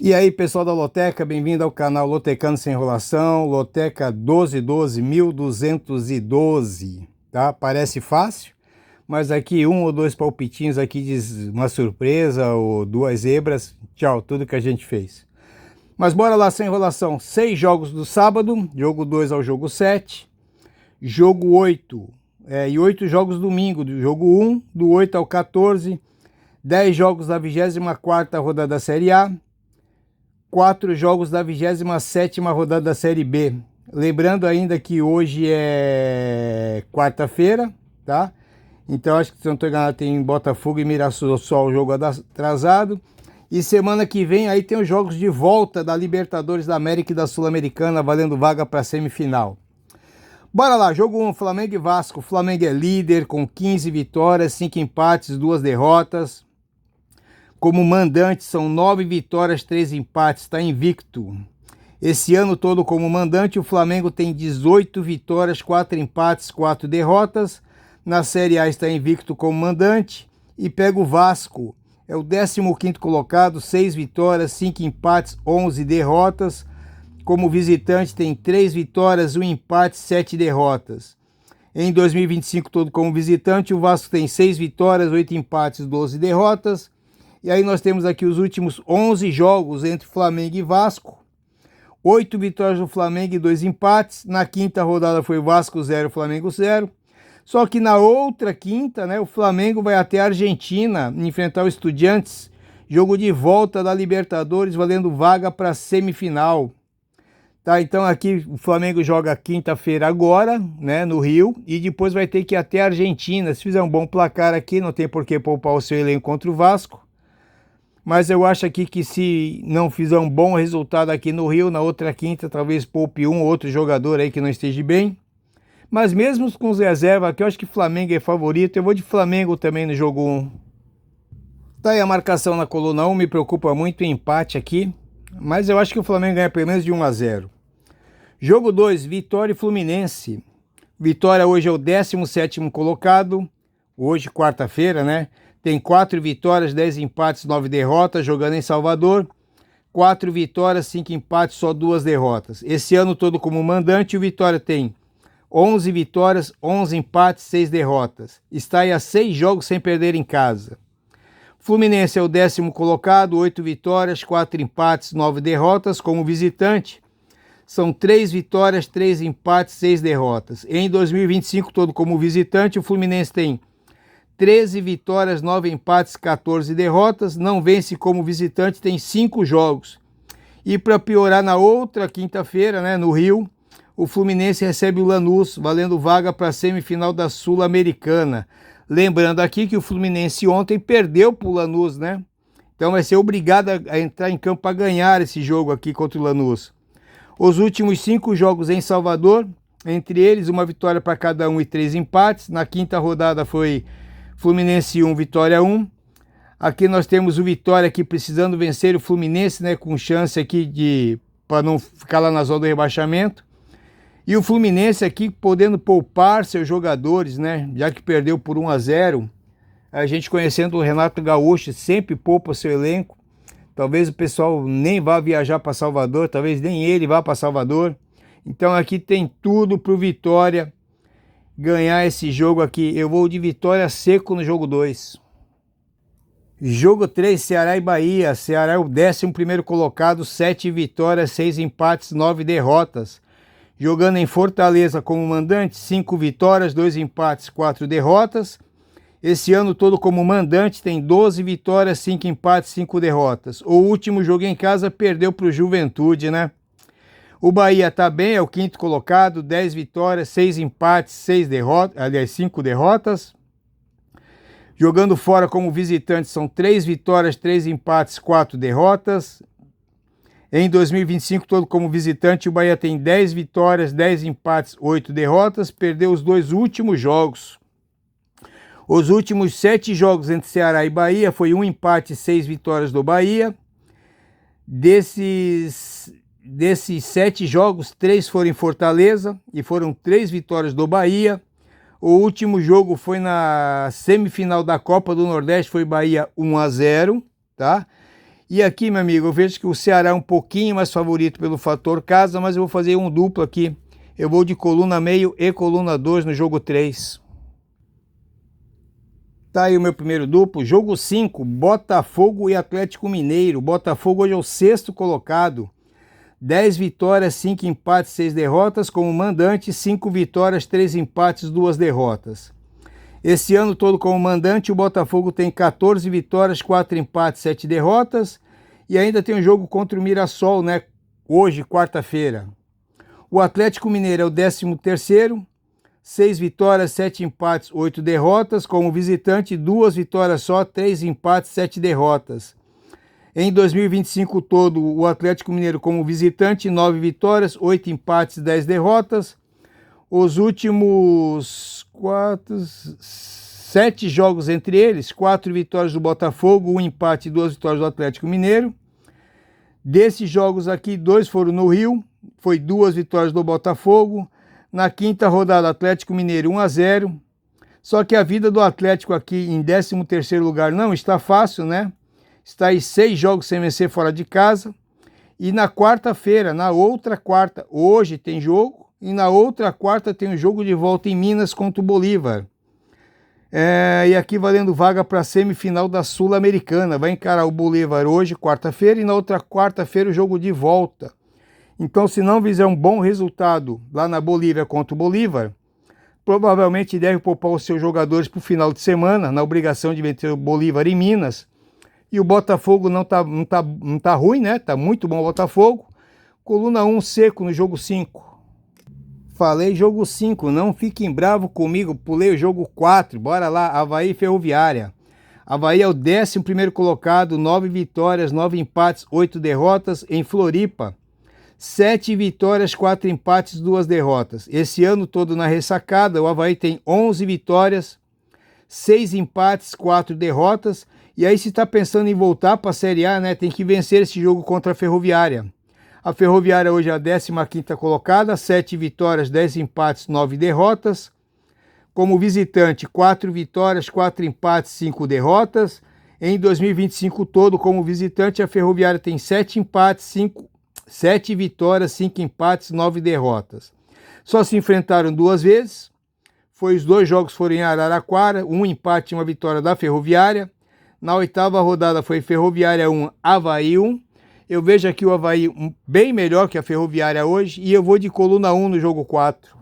E aí, pessoal da Loteca, bem-vindo ao canal Lotecando Sem Enrolação, Loteca 1212, tá? Parece fácil, mas aqui um ou dois palpitinhos aqui diz uma surpresa ou duas zebras, tchau, tudo que a gente fez. Mas bora lá, sem enrolação, 6 jogos do sábado, jogo 2 ao jogo 7, jogo 8 e 8 jogos domingo, do jogo 1, do 8 ao 14, 10 jogos da 24ª rodada da Série A, 4 jogos da 27ª rodada da Série B. Lembrando ainda que hoje é quarta-feira, tá? Então acho que, se não estou enganado, tem Botafogo e Mirassol, o jogo atrasado. E semana que vem aí tem os jogos de volta da Libertadores da América e da Sul-Americana, valendo vaga para a semifinal. Bora lá, jogo 1, Flamengo e Vasco. O Flamengo é líder com 15 vitórias, 5 empates, 2 derrotas. Como mandante, são 9 vitórias, 3 empates, está invicto. Esse ano todo como mandante, o Flamengo tem 18 vitórias, 4 empates, 4 derrotas. Na Série A está invicto como mandante. E pega o Vasco, é o 15º colocado, 6 vitórias, 5 empates, 11 derrotas. Como visitante tem 3 vitórias, 1 empate, 7 derrotas. Em 2025 todo como visitante, o Vasco tem 6 vitórias, 8 empates, 12 derrotas. E aí nós temos aqui os últimos 11 jogos entre Flamengo e Vasco. 8 vitórias do Flamengo e 2 empates. Na quinta rodada foi Vasco 0, Flamengo 0. Só que na outra quinta, né, o Flamengo vai até a Argentina enfrentar o Estudiantes. Jogo de volta da Libertadores, valendo vaga para a semifinal. Tá, então aqui o Flamengo joga quinta-feira agora, né, no Rio. E depois vai ter que ir até a Argentina. Se fizer um bom placar aqui, não tem por que poupar o seu elenco contra o Vasco. Mas eu acho aqui que, se não fizer um bom resultado aqui no Rio, na outra quinta, talvez poupe um ou outro jogador aí que não esteja bem. Mas mesmo com os reservas aqui, eu acho que Flamengo é favorito. Eu vou de Flamengo também no jogo 1. Tá aí a marcação na coluna 1, me preocupa muito o empate aqui. Mas eu acho que o Flamengo ganha pelo menos de 1-0. Jogo 2, Vitória e Fluminense. Vitória hoje é o 17º colocado. Hoje, quarta-feira, né? Tem 4 vitórias, 10 empates, 9 derrotas, jogando em Salvador. 4 vitórias, 5 empates, só 2 derrotas. Esse ano todo como mandante, o Vitória tem 11 vitórias, 11 empates, 6 derrotas. Está aí a 6 jogos sem perder em casa. Fluminense é o 10º colocado, 8 vitórias, 4 empates, 9 derrotas. Como visitante, são 3 vitórias, 3 empates, 6 derrotas. Em 2025, todo como visitante, o Fluminense tem 13 vitórias, 9 empates, 14 derrotas. Não vence como visitante, tem 5 jogos. E para piorar, na outra quinta-feira, né, no Rio, o Fluminense recebe o Lanús, valendo vaga para a semifinal da Sul-Americana. Lembrando aqui que o Fluminense ontem perdeu para o Lanús, né? Então vai ser obrigado a entrar em campo para ganhar esse jogo aqui contra o Lanús. Os últimos 5 jogos em Salvador, entre eles uma vitória para cada um e 3 empates. Na quinta rodada foi Fluminense 1, Vitória 1. Aqui nós temos o Vitória aqui precisando vencer o Fluminense, né, com chance aqui para não ficar lá na zona do rebaixamento. E o Fluminense aqui podendo poupar seus jogadores, né, já que perdeu por 1-0. A gente, conhecendo o Renato Gaúcho, sempre poupa seu elenco. Talvez o pessoal nem vá viajar para Salvador, talvez nem ele vá para Salvador. Então aqui tem tudo para o Vitória ganhar esse jogo aqui. Eu vou de Vitória seco no jogo 2. Jogo 3, Ceará e Bahia. Ceará é o 11º colocado, 7 vitórias, 6 empates, 9 derrotas. Jogando em Fortaleza como mandante, 5 vitórias, 2 empates, 4 derrotas. Esse ano todo como mandante tem 12 vitórias, 5 empates, 5 derrotas. O último jogo em casa perdeu para o Juventude, né? O Bahia está bem, é o 5º colocado, 10 vitórias, 6 empates, 6 derrotas, aliás, 5 derrotas. Jogando fora como visitante são 3 vitórias, 3 empates, 4 derrotas. Em 2025, todo como visitante, o Bahia tem 10 vitórias, 10 empates, 8 derrotas. Perdeu os 2 últimos jogos. Os últimos 7 jogos entre Ceará e Bahia foi 1 empate e 6 vitórias do Bahia. Desses 7 jogos, 3 foram em Fortaleza e foram 3 vitórias do Bahia. O último jogo foi na semifinal da Copa do Nordeste, foi Bahia 1-0, tá? E aqui, meu amigo, eu vejo que o Ceará é um pouquinho mais favorito pelo fator casa, mas eu vou fazer um duplo aqui. Eu vou de coluna meio e coluna 2 no jogo 3. Tá aí o meu primeiro duplo. Jogo 5, Botafogo e Atlético Mineiro. Botafogo hoje é o 6º colocado. 10 vitórias, 5 empates, 6 derrotas. Como mandante, 5 vitórias, 3 empates, 2 derrotas. Esse ano todo como mandante, o Botafogo tem 14 vitórias, 4 empates, 7 derrotas. E ainda tem um jogo contra o Mirassol, né? Hoje, quarta-feira. O Atlético Mineiro é o 13º, 6 vitórias, 7 empates, 8 derrotas. Como visitante, 2 vitórias só, 3 empates, 7 derrotas. Em 2025 todo, o Atlético Mineiro como visitante, 9 vitórias, 8 empates, 10 derrotas. Os últimos 7 jogos entre eles, 4 vitórias do Botafogo, 1 empate e 2 vitórias do Atlético Mineiro. Desses jogos aqui, 2 foram no Rio, foi 2 vitórias do Botafogo. Na quinta rodada, Atlético Mineiro 1-0. Só que a vida do Atlético aqui em 13º lugar não está fácil, né? Está aí 6 jogos sem vencer fora de casa. E na quarta-feira, na outra quarta, hoje tem jogo. E na outra quarta tem um jogo de volta em Minas contra o Bolívar. E aqui valendo vaga para a semifinal da Sul-Americana. Vai encarar o Bolívar hoje, quarta-feira, e na outra quarta-feira o jogo de volta. Então, se não fizer um bom resultado lá na Bolívia contra o Bolívar, provavelmente deve poupar os seus jogadores para o final de semana, na obrigação de vencer o Bolívar em Minas. E o Botafogo não tá ruim, né? Tá muito bom o Botafogo. Coluna 1 seco no jogo 5. Falei jogo 5, não fiquem bravo comigo, pulei o jogo 4, bora lá, Avaí e Ferroviária. Avaí é o 11º colocado, 9 vitórias, 9 empates, 8 derrotas em Floripa. 7 vitórias, 4 empates, 2 derrotas. Esse ano todo na ressacada, o Avaí tem 11 vitórias, 6 empates, 4 derrotas. E aí se está pensando em voltar para a Série A, né, tem que vencer esse jogo contra a Ferroviária. A Ferroviária hoje é a 15ª colocada, 7 vitórias, 10 empates, 9 derrotas. Como visitante, 4 vitórias, 4 empates, 5 derrotas. Em 2025 todo, como visitante, a Ferroviária tem 7 empates, 7 vitórias, 5 empates, 9 derrotas. Só se enfrentaram 2 vezes. Os 2 jogos foram em Araraquara, 1 empate e 1 vitória da Ferroviária. Na 8ª rodada foi Ferroviária 1, Avaí 1. Eu vejo aqui o Avaí bem melhor que a Ferroviária hoje e eu vou de coluna 1 no jogo 4.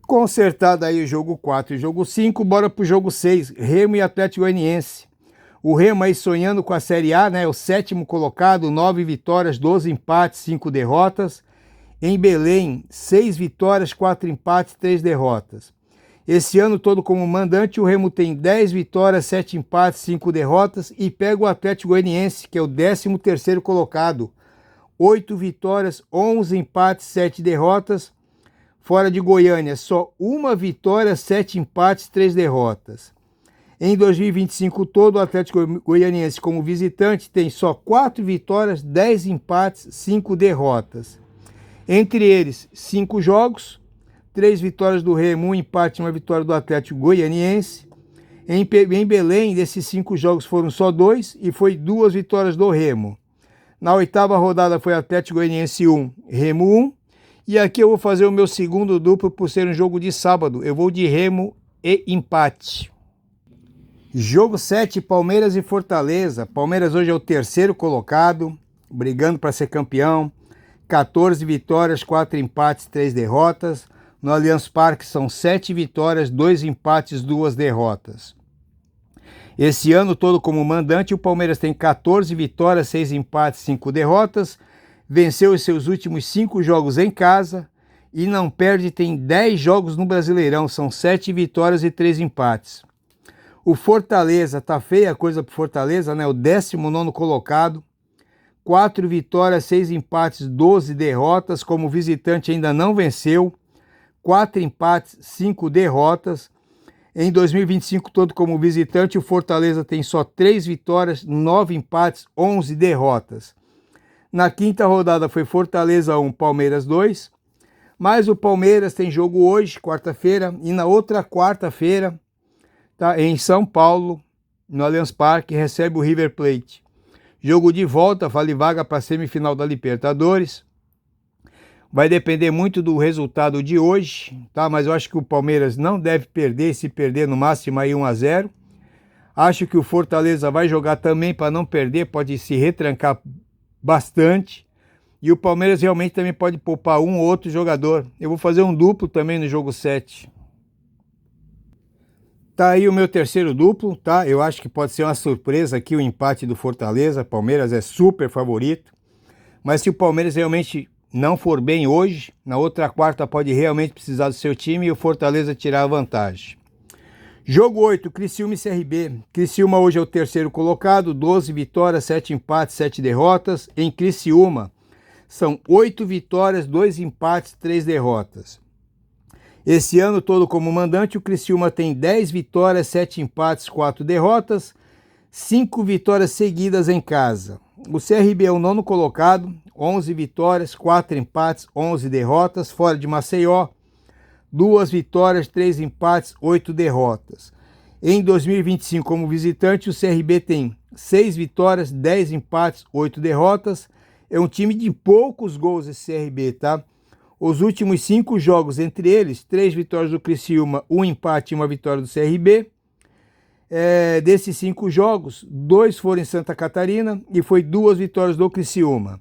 Consertado aí o jogo 4 e o jogo 5, bora pro jogo 6, Remo e Atlético Goianiense. O Remo aí sonhando com a Série A, né? O 7º colocado, 9 vitórias, 12 empates, 5 derrotas. Em Belém, 6 vitórias, 4 empates, 3 derrotas. Esse ano todo como mandante, o Remo tem 10 vitórias, 7 empates, 5 derrotas e pega o Atlético Goianiense, que é o 13º colocado. 8 vitórias, 11 empates, 7 derrotas. Fora de Goiânia, só 1 vitória, 7 empates, 3 derrotas. Em 2025 todo, o Atlético Goianiense como visitante tem só 4 vitórias, 10 empates, 5 derrotas. Entre eles, 5 jogos. 3 vitórias do Remo, 1 empate e 1 vitória do Atlético Goianiense. Em Belém, desses 5 jogos foram só 2 e foi 2 vitórias do Remo. Na 8ª rodada foi Atlético Goianiense 1, Remo 1. E aqui eu vou fazer o meu segundo duplo por ser um jogo de sábado. Eu vou de Remo e empate. Jogo 7, Palmeiras e Fortaleza. Palmeiras hoje é o 3º colocado, brigando para ser campeão. 14 vitórias, 4 empates, 3 derrotas. No Allianz Parque são 7 vitórias, 2 empates, 2 derrotas. Esse ano todo como mandante, o Palmeiras tem 14 vitórias, 6 empates, 5 derrotas. Venceu os seus últimos 5 jogos em casa e não perde, tem 10 jogos no Brasileirão, são 7 vitórias e 3 empates. O Fortaleza, tá feia a coisa pro Fortaleza, né? O 19º colocado. 4 vitórias, 6 empates, 12 derrotas. Como visitante ainda não venceu. 4 empates, 5 derrotas. Em 2025 todo como visitante, o Fortaleza tem só 3 vitórias, 9 empates, 11 derrotas. Na 5ª rodada foi Fortaleza 1, Palmeiras 2. Mas o Palmeiras tem jogo hoje, quarta-feira, e na outra quarta-feira, tá, em São Paulo, no Allianz Parque, recebe o River Plate. Jogo de volta, vale vaga para a semifinal da Libertadores. Vai depender muito do resultado de hoje, tá? Mas eu acho que o Palmeiras não deve perder, se perder no máximo aí 1-0. Acho que o Fortaleza vai jogar também para não perder, pode se retrancar bastante. E o Palmeiras realmente também pode poupar um ou outro jogador. Eu vou fazer um duplo também no jogo 7. Tá aí o meu terceiro duplo, tá? Eu acho que pode ser uma surpresa aqui o empate do Fortaleza. Palmeiras é super favorito. Mas se o Palmeiras realmente não for bem hoje, na outra quarta pode realmente precisar do seu time e o Fortaleza tirar a vantagem. Jogo 8, Criciúma e CRB. Criciúma hoje é o terceiro colocado, 12 vitórias, 7 empates, 7 derrotas. Em Criciúma são 8 vitórias, 2 empates, 3 derrotas. Esse ano todo como mandante, o Criciúma tem 10 vitórias, 7 empates, 4 derrotas, 5 vitórias seguidas em casa. O CRB é o nono colocado, 11 vitórias, 4 empates, 11 derrotas, fora de Maceió, 2 vitórias, 3 empates, 8 derrotas. Em 2025, como visitante, o CRB tem 6 vitórias, 10 empates, 8 derrotas. É um time de poucos gols esse CRB, tá? Os últimos 5 jogos, entre eles, 3 vitórias do Criciúma, 1 empate e 1 vitória do CRB. Desses 5 jogos, 2 foram em Santa Catarina e foi 2 vitórias do Criciúma.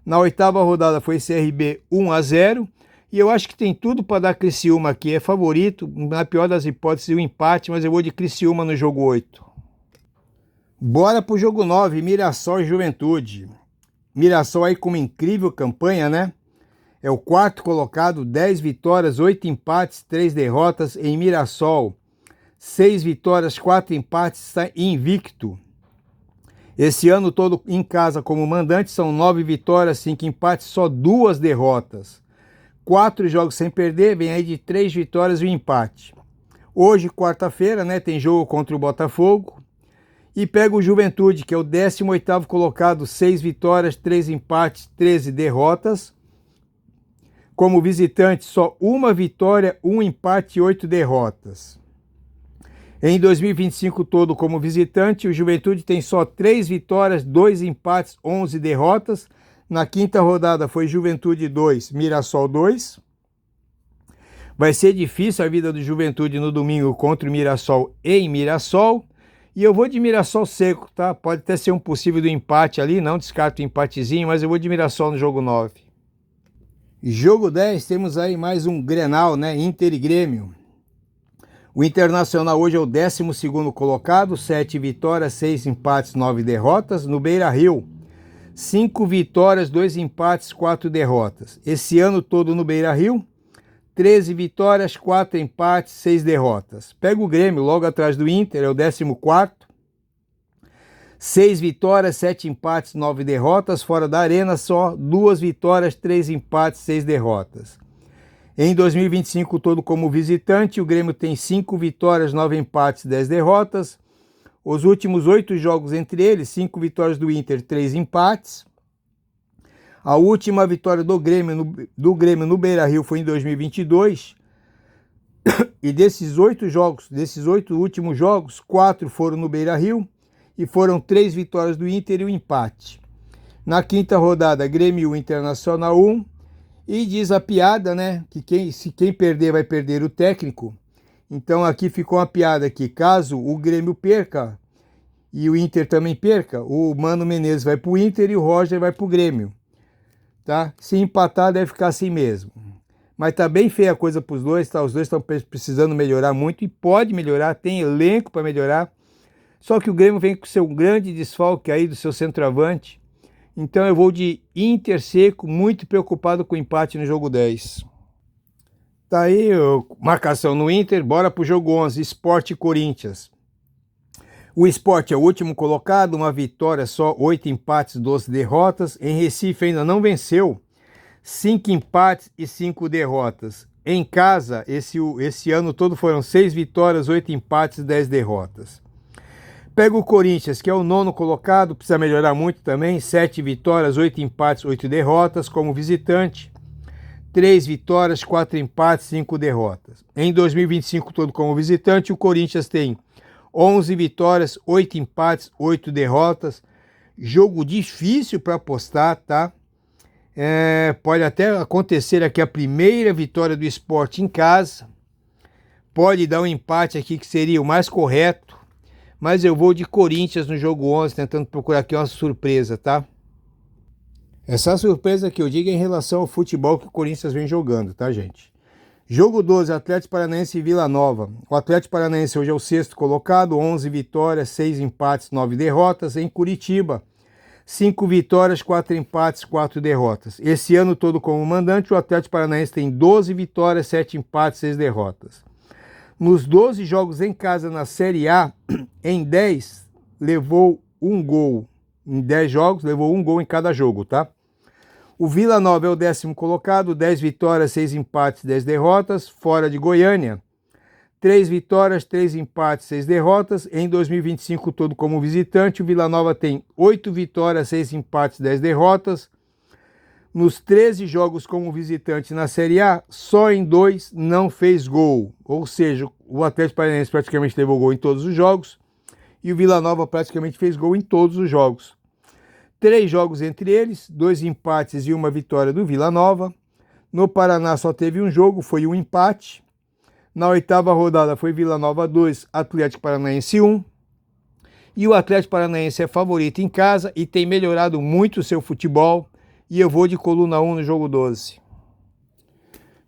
Na 8ª rodada foi CRB 1-0 e eu acho que tem tudo para dar Criciúma aqui. É favorito, na pior das hipóteses, o empate, mas eu vou de Criciúma no jogo 8. Bora pro jogo 9, Mirassol e Juventude. Mirassol aí com uma incrível campanha, né? É o quarto colocado, 10 vitórias, 8 empates, 3 derrotas em Mirassol. 6 vitórias, 4 empates, está invicto. Esse ano todo em casa como mandante são 9 vitórias, 5 empates, só 2 derrotas. 4 jogos sem perder, vem aí de 3 vitórias e um empate. Hoje, quarta-feira, né, tem jogo contra o Botafogo. E pega o Juventude, que é o 18º colocado, 6 vitórias, 3 empates, 13 derrotas. Como visitante, só 1 vitória, 1 empate e 8 derrotas. Em 2025 todo como visitante, o Juventude tem só 3 vitórias, 2 empates, 11 derrotas. Na 5ª rodada foi Juventude 2, Mirassol 2. Vai ser difícil a vida do Juventude no domingo contra o Mirassol em Mirassol. E eu vou de Mirassol seco, tá? Pode até ser um possível do empate ali, não descarto o empatezinho, mas eu vou de Mirassol no jogo 9. Jogo 10, temos aí mais um Grenal, né? Inter e Grêmio. O Internacional hoje é o 12º colocado, 7 vitórias, 6 empates, 9 derrotas. No Beira-Rio, 5 vitórias, 2 empates, 4 derrotas. Esse ano todo no Beira-Rio, 13 vitórias, 4 empates, 6 derrotas. Pega o Grêmio logo atrás do Inter, é o 14º. 6 vitórias, 7 empates, 9 derrotas. Fora da Arena, só 2 vitórias, 3 empates, 6 derrotas. Em 2025, todo como visitante, o Grêmio tem 5 vitórias, 9 empates, 10 derrotas. Os últimos 8 jogos entre eles, 5 vitórias do Inter, 3 empates. A última vitória do Grêmio no Beira-Rio foi em 2022. E desses 8 jogos, desses 8 últimos jogos, 4 foram no Beira-Rio e foram 3 vitórias do Inter e um empate. Na 5ª rodada, Grêmio Internacional 1. E diz a piada, né, que se quem perder vai perder o técnico. Então aqui ficou uma piada que caso o Grêmio perca e o Inter também perca, o Mano Menezes vai para o Inter e o Roger vai para o Grêmio. Tá? Se empatar deve ficar assim mesmo. Mas tá bem feia a coisa para os dois, tá? Os dois estão precisando melhorar muito e pode melhorar, tem elenco para melhorar. Só que o Grêmio vem com seu grande desfalque aí do seu centroavante. Então eu vou de Inter seco, muito preocupado com o empate no jogo 10. Tá aí, marcação no Inter, bora pro jogo 11, Sport e Corinthians. O Sport é o último colocado, uma vitória só, 8 empates, 12 derrotas. Em Recife ainda não venceu, 5 empates e 5 derrotas. Em casa, esse ano todo foram 6 vitórias, 8 empates e 10 derrotas. Pega o Corinthians, que é o 9º colocado, precisa melhorar muito também, 7 vitórias, 8 empates, 8 derrotas como visitante, 3 vitórias, 4 empates, 5 derrotas. Em 2025 todo como visitante, o Corinthians tem 11 vitórias, 8 empates, 8 derrotas, Jogo difícil para apostar, tá? Pode até acontecer aqui a primeira vitória do Sport em casa. Pode dar um empate aqui que seria o mais correto. Mas eu vou de Corinthians no jogo 11, tentando procurar aqui uma surpresa, tá? Essa surpresa que eu digo é em relação ao futebol que o Corinthians vem jogando, tá, gente? Jogo 12, Atlético Paranaense e Vila Nova. O Atlético Paranaense hoje é o sexto colocado, 11 vitórias, 6 empates, 9 derrotas. Em Curitiba, 5 vitórias, 4 empates, 4 derrotas. Esse ano todo como mandante, o Atlético Paranaense tem 12 vitórias, 7 empates, 6 derrotas. Nos 12 jogos em casa na Série A, em 10 levou um gol. Em 10 jogos, levou um gol em cada jogo, tá? O Vila Nova é o 10º colocado, 10 vitórias, 6 empates, 10 derrotas, fora de Goiânia. 3 vitórias, 3 empates, 6 derrotas. Em 2025, todo como visitante, o Vila Nova tem 8 vitórias, 6 empates, 10 derrotas. Nos 13 jogos como visitante na Série A, só em 2 não fez gol. Ou seja, o Atlético Paranaense praticamente levou gol em todos os jogos e o Vila Nova praticamente fez gol em todos os jogos. 3 jogos entre eles, 2 empates e 1 vitória do Vila Nova. No Paraná só teve um jogo, foi um empate. Na 8ª rodada foi Vila Nova 2, Atlético Paranaense 1. E o Atlético Paranaense é favorito em casa e tem melhorado muito o seu futebol. E eu vou de coluna 1 no jogo 12.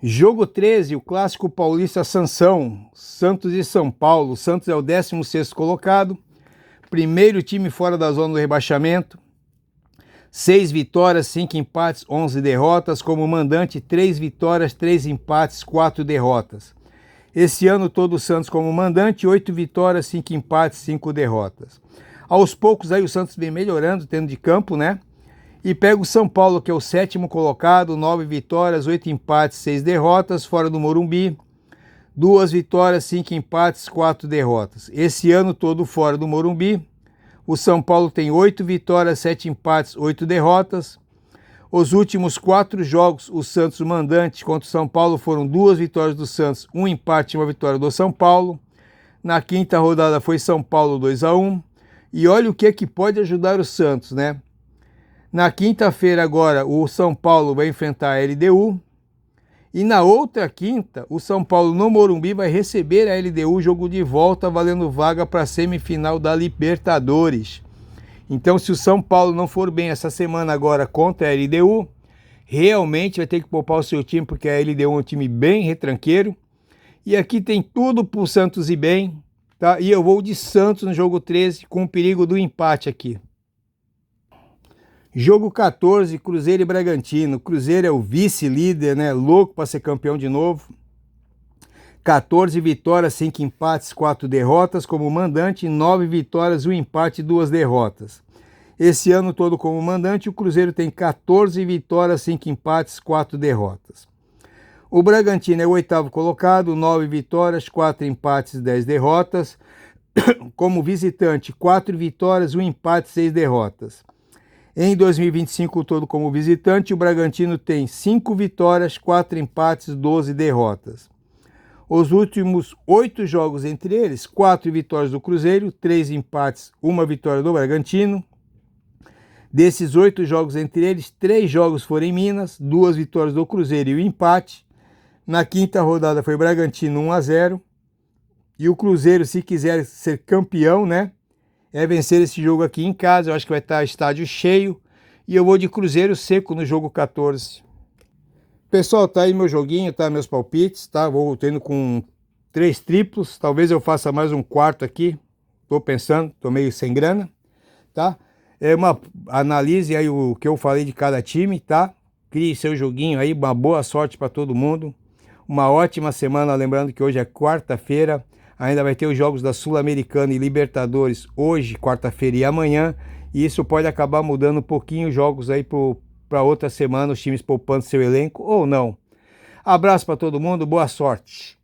Jogo 13, o clássico paulista Sansão, Santos e São Paulo. Santos é o 16º colocado, primeiro time fora da zona do rebaixamento. 6 vitórias, 5 empates, 11 derrotas. Como mandante, 3 vitórias, 3 empates, 4 derrotas. Esse ano todo o Santos como mandante, 8 vitórias, 5 empates, 5 derrotas. Aos poucos aí o Santos vem melhorando, tendo de campo, né? E pega o São Paulo, que é o 7º colocado, 9 vitórias, 8 empates, 6 derrotas, fora do Morumbi. 2 vitórias, 5 empates, 4 derrotas. Esse ano todo fora do Morumbi. O São Paulo tem 8 vitórias, 7 empates, 8 derrotas. Os últimos 4 jogos, o Santos mandante contra o São Paulo foram 2 vitórias do Santos, 1 empate e 1 vitória do São Paulo. Na 5ª rodada foi São Paulo 2-1. E olha o que é que pode ajudar o Santos, né? Na quinta-feira agora, o São Paulo vai enfrentar a LDU. E na outra quinta, o São Paulo no Morumbi vai receber a LDU, jogo de volta, valendo vaga para a semifinal da Libertadores. Então, se o São Paulo não for bem essa semana agora contra a LDU, realmente vai ter que poupar o seu time, porque a LDU é um time bem retranqueiro. E aqui tem tudo para o Santos ir bem, tá? E eu vou de Santos no jogo 13, com o perigo do empate aqui. Jogo 14, Cruzeiro e Bragantino. Cruzeiro é o vice-líder, né? Louco para ser campeão de novo. 14 vitórias, 5 empates, 4 derrotas. Como mandante, 9 vitórias, 1 empate e 2 derrotas. Esse ano todo como mandante, o Cruzeiro tem 14 vitórias, 5 empates, 4 derrotas. O Bragantino é o 8º colocado, 9 vitórias, 4 empates, 10 derrotas. Como visitante, 4 vitórias, 1 empate, 6 derrotas. Em 2025, todo como visitante, o Bragantino tem 5 vitórias, 4 empates, 12 derrotas. Os últimos 8 jogos entre eles, 4 vitórias do Cruzeiro, 3 empates, 1 vitória do Bragantino. Desses 8 jogos entre eles, 3 jogos foram em Minas, 2 vitórias do Cruzeiro e o empate. Na 5ª rodada foi Bragantino 1-0. E o Cruzeiro, se quiser ser campeão, né? É vencer esse jogo aqui em casa. Eu acho que vai estar estádio cheio. E eu vou de Cruzeiro seco no jogo 14. Pessoal, tá aí meu joguinho, tá? Meus palpites, tá? Vou tendo com 3 triplos. Talvez eu faça mais um quarto aqui. Tô pensando, tô meio sem grana, tá? Analise aí o que eu falei de cada time, tá? Crie seu joguinho aí. Uma boa sorte para todo mundo. Uma ótima semana. Lembrando que hoje é quarta-feira. Ainda vai ter os jogos da Sul-Americana e Libertadores hoje, quarta-feira e amanhã. E isso pode acabar mudando um pouquinho os jogos aí para outra semana, os times poupando seu elenco ou não. Abraço para todo mundo, boa sorte.